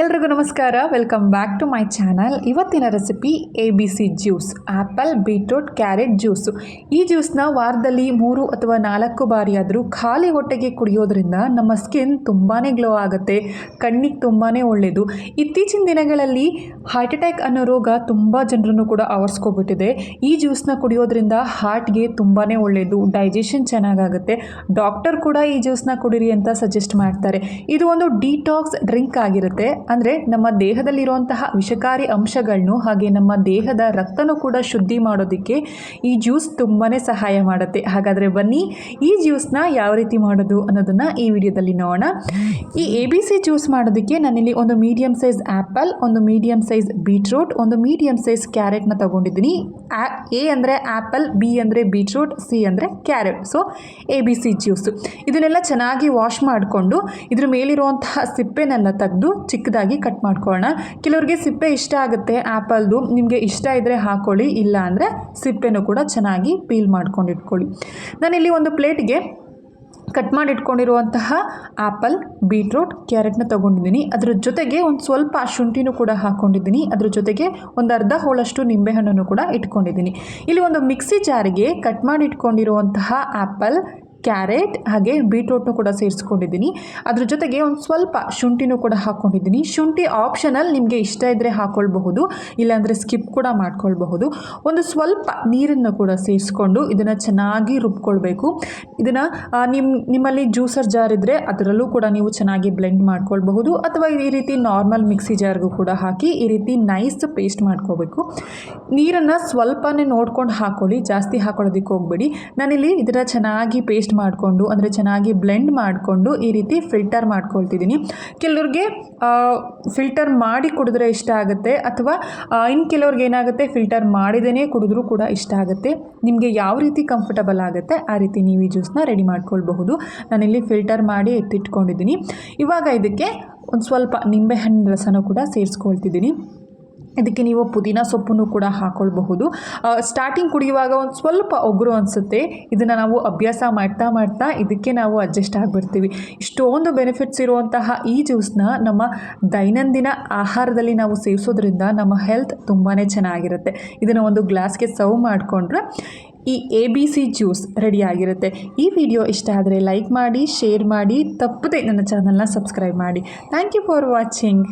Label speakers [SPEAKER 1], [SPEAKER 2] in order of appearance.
[SPEAKER 1] ಎಲ್ರಿಗೂ ನಮಸ್ಕಾರ, welcome back to my channel. ಇವತ್ತಿನ recipe ABC juice, apple, beetroot, carrot juice. ಈ ಜ್ಯೂಸ್ನ ವಾರದಲ್ಲಿ 3 ಅಥವಾ 4 ಬಾರಿ ಆದರೂ ಖಾಲಿ ಹೊಟ್ಟೆಗೆ ಕುಡಿಯೋದ್ರಿಂದ ನಮ್ಮ ಸ್ಕಿನ್ ತುಂಬಾ ಗ್ಲೋ ಆಗುತ್ತೆ, ಕಣ್ಣಿಗೆ ತುಂಬಾ ಒಳ್ಳೆಯದು. ಇತ್ತೀಚಿನ ದಿನಗಳಲ್ಲಿ ಹಾರ್ಟ್ ಅಟ್ಯಾಕ್ ಅನ್ನೋ ರೋಗ ತುಂಬ ಜನರನ್ನು ಕೂಡ ಆವರಿಸ್ಕೊಬಿಟ್ಟಿದೆ. ಈ ಜ್ಯೂಸ್ನ ಕುಡಿಯೋದ್ರಿಂದ ಹಾರ್ಟ್ಗೆ ತುಂಬಾ ಒಳ್ಳೆಯದು, ಡೈಜೆಷನ್ ಚೆನ್ನಾಗಾಗುತ್ತೆ. ಡಾಕ್ಟರ್ ಕೂಡ ಈ ಜ್ಯೂಸ್ನ ಕುಡೀರಿ ಅಂತ ಸಜೆಸ್ಟ್ ಮಾಡ್ತಾರೆ. ಇದು ಒಂದು ಡಿಟಾಕ್ಸ್ ಡ್ರಿಂಕ್ ಆಗಿರುತ್ತೆ. ಅಂದರೆ ನಮ್ಮ ದೇಹದಲ್ಲಿರುವಂತಹ ವಿಷಕಾರಿ ಅಂಶಗಳನ್ನು ಹಾಗೆ ನಮ್ಮ ದೇಹದ ರಕ್ತನೂ ಕೂಡ ಶುದ್ಧಿ ಮಾಡೋದಕ್ಕೆ ಈ ಜ್ಯೂಸ್ ತುಂಬಾ ಸಹಾಯ ಮಾಡುತ್ತೆ. ಹಾಗಾದರೆ ಬನ್ನಿ ಈ ಜ್ಯೂಸ್ನ ಯಾವ ರೀತಿ ಮಾಡೋದು ಅನ್ನೋದನ್ನು ಈ ವಿಡಿಯೋದಲ್ಲಿ ನೋಡೋಣ. ಈ ABC ಜ್ಯೂಸ್ ಮಾಡೋದಕ್ಕೆ ನಾನಿಲ್ಲಿ ಒಂದು ಮೀಡಿಯಮ್ ಸೈಜ್ ಆ್ಯಪಲ್, ಒಂದು ಮೀಡಿಯಮ್ ಸೈಜ್ ಬೀಟ್ರೂಟ್, ಒಂದು ಮೀಡಿಯಮ್ ಸೈಜ್ ಕ್ಯಾರೆಟ್ನ ತೊಗೊಂಡಿದ್ದೀನಿ. A ಅಂದರೆ ಆ್ಯಪಲ್, B ಅಂದರೆ ಬೀಟ್ರೂಟ್, C ಅಂದರೆ ಕ್ಯಾರೆಟ್. ಸೊ ABC ಜ್ಯೂಸು ಇದನ್ನೆಲ್ಲ ಚೆನ್ನಾಗಿ ವಾಶ್ ಮಾಡಿಕೊಂಡು ಇದ್ರ ಮೇಲಿರುವಂತಹ ಸಿಪ್ಪೆನೆಲ್ಲ ತೆಗೆದು ಚಿಕ್ಕದಾಗಿ ಕಟ್ ಮಾಡ್ಕೊಳ್ಳೋಣ. ಕೆಲವರಿಗೆ ಸಿಪ್ಪೆ ಇಷ್ಟ ಆಗುತ್ತೆ ಆ್ಯಪಲ್ದು, ನಿಮಗೆ ಇಷ್ಟ ಇದ್ದರೆ ಹಾಕ್ಕೊಳ್ಳಿ, ಇಲ್ಲ ಅಂದರೆ ಸಿಪ್ಪೆನೂ ಕೂಡ ಚೆನ್ನಾಗಿ ಪೀಲ್ ಮಾಡ್ಕೊಂಡು ಇಟ್ಕೊಳ್ಳಿ. ನಾನಿಲ್ಲಿ ಒಂದು ಪ್ಲೇಟ್ಗೆ ಕಟ್ ಮಾಡಿ ಇಟ್ಕೊಂಡಿರುವಂತಹ ಆ್ಯಪಲ್, ಬೀಟ್ರೂಟ್, ಕ್ಯಾರೆಟ್ನ ತೊಗೊಂಡಿದ್ದೀನಿ. ಅದ್ರ ಜೊತೆಗೆ ಒಂದು ಸ್ವಲ್ಪ ಶುಂಠಿನೂ ಕೂಡ ಹಾಕ್ಕೊಂಡಿದ್ದೀನಿ. ಅದ್ರ ಜೊತೆಗೆ ಒಂದು ಅರ್ಧ ಹೋಳಷ್ಟು ನಿಂಬೆಹಣ್ಣನ್ನು ಕೂಡ ಇಟ್ಕೊಂಡಿದ್ದೀನಿ. ಇಲ್ಲಿ ಒಂದು ಮಿಕ್ಸಿ ಜಾರಿಗೆ ಕಟ್ ಮಾಡಿ ಇಟ್ಕೊಂಡಿರುವಂತಹ ಆ್ಯಪಲ್, ಕ್ಯಾರೆಟ್ ಹಾಗೆ ಬೀಟ್ರೂಟ್ನು ಕೂಡ ಸೇರಿಸ್ಕೊಂಡಿದ್ದೀನಿ. ಅದ್ರ ಜೊತೆಗೆ ಒಂದು ಸ್ವಲ್ಪ ಶುಂಠಿನೂ ಕೂಡ ಹಾಕ್ಕೊಂಡಿದ್ದೀನಿ. ಶುಂಠಿ ಆಪ್ಷನಲ್, ನಿಮಗೆ ಇಷ್ಟ ಇದ್ದರೆ ಹಾಕ್ಕೊಳ್ಬಹುದು, ಇಲ್ಲಾಂದರೆ ಸ್ಕಿಪ್ ಕೂಡ ಮಾಡ್ಕೊಳ್ಬಹುದು. ಒಂದು ಸ್ವಲ್ಪ ನೀರನ್ನು ಕೂಡ ಸೇರಿಸ್ಕೊಂಡು ಇದನ್ನು ಚೆನ್ನಾಗಿ ರುಬ್ಕೊಳ್ಬೇಕು. ಇದನ್ನು ನಿಮ್ಮಲ್ಲಿ ಜ್ಯೂಸರ್ ಜಾರ್ ಇದ್ದರೆ ಅದರಲ್ಲೂ ಕೂಡ ನೀವು ಚೆನ್ನಾಗಿ ಬ್ಲೆಂಡ್ ಮಾಡ್ಕೊಳ್ಬಹುದು, ಅಥವಾ ಈ ರೀತಿ ನಾರ್ಮಲ್ ಮಿಕ್ಸಿ ಜಾರ್ಗೂ ಕೂಡ ಹಾಕಿ ಈ ರೀತಿ ನೈಸ್ ಪೇಸ್ಟ್ ಮಾಡ್ಕೋಬೇಕು. ನೀರನ್ನು ಸ್ವಲ್ಪನೇ ನೋಡ್ಕೊಂಡು ಹಾಕ್ಕೊಳ್ಳಿ, ಜಾಸ್ತಿ ಹಾಕೊಳ್ಳೋದಕ್ಕೆ ಹೋಗಬೇಡಿ. ನಾನಿಲ್ಲಿ ಇದನ್ನು ಚೆನ್ನಾಗಿ ಪೇಸ್ಟ್ ಮಾಡಿಕೊಂಡು, ಅಂದರೆ ಚೆನ್ನಾಗಿ ಬ್ಲೆಂಡ್ ಮಾಡಿಕೊಂಡು ಈ ರೀತಿ ಫಿಲ್ಟರ್ ಮಾಡ್ಕೊಳ್ತಿದ್ದೀನಿ. ಕೆಲವ್ರಿಗೆ ಫಿಲ್ಟರ್ ಮಾಡಿ ಕುಡಿದ್ರೆ ಇಷ್ಟ ಆಗುತ್ತೆ, ಅಥವಾ ಇನ್ನು ಕೆಲವ್ರಿಗೆ ಏನಾಗುತ್ತೆ ಫಿಲ್ಟರ್ ಮಾಡಿದೇ ಕುಡಿದ್ರೂ ಕೂಡ ಇಷ್ಟ ಆಗುತ್ತೆ. ನಿಮಗೆ ಯಾವ ರೀತಿ ಕಂಫರ್ಟಬಲ್ ಆಗುತ್ತೆ ಆ ರೀತಿ ನೀವು ಈ ಜ್ಯೂಸ್ನ ರೆಡಿ ಮಾಡ್ಕೊಳ್ಬಹುದು. ನಾನಿಲ್ಲಿ ಫಿಲ್ಟರ್ ಮಾಡಿ ಎತ್ತಿಟ್ಕೊಂಡಿದ್ದೀನಿ. ಇವಾಗ ಇದಕ್ಕೆ ಒಂದು ಸ್ವಲ್ಪ ನಿಂಬೆಹಣ್ಣಿನ ರಸನೂ ಕೂಡ ಸೇರಿಸ್ಕೊಳ್ತಿದ್ದೀನಿ. ಇದಕ್ಕೆ ನೀವು ಪುದೀನ ಸೊಪ್ಪನ್ನು ಕೂಡ ಹಾಕ್ಕೊಳ್ಬಹುದು. ಸ್ಟಾರ್ಟಿಂಗ್ ಕುಡಿಯುವಾಗ ಒಂದು ಸ್ವಲ್ಪ ಒಗರು ಅನಿಸುತ್ತೆ. ಇದನ್ನು ನಾವು ಅಭ್ಯಾಸ ಮಾಡ್ತಾ ಮಾಡ್ತಾ ಇದಕ್ಕೆ ನಾವು ಅಡ್ಜಸ್ಟ್ ಆಗಿಬಿಡ್ತೀವಿ. ಇಷ್ಟೊಂದು ಬೆನಿಫಿಟ್ಸ್ ಇರುವಂತಹ ಈ ಜ್ಯೂಸ್ನ ನಮ್ಮ ದೈನಂದಿನ ಆಹಾರದಲ್ಲಿ ನಾವು ಸೇವಿಸೋದ್ರಿಂದ ನಮ್ಮ ಹೆಲ್ತ್ ತುಂಬಾ ಚೆನ್ನಾಗಿರುತ್ತೆ. ಇದನ್ನು ಒಂದು ಗ್ಲಾಸ್ಗೆ ಸರ್ವ್ ಮಾಡಿಕೊಂಡ್ರೆ ಈ ABC ಜ್ಯೂಸ್ ರೆಡಿಯಾಗಿರುತ್ತೆ. ಈ ವಿಡಿಯೋ ಇಷ್ಟ ಆದರೆ ಲೈಕ್ ಮಾಡಿ, ಶೇರ್ ಮಾಡಿ, ತಪ್ಪದೆ ನನ್ನ ಚಾನಲ್ನ ಸಬ್ಸ್ಕ್ರೈಬ್ ಮಾಡಿ. Thank you for watching.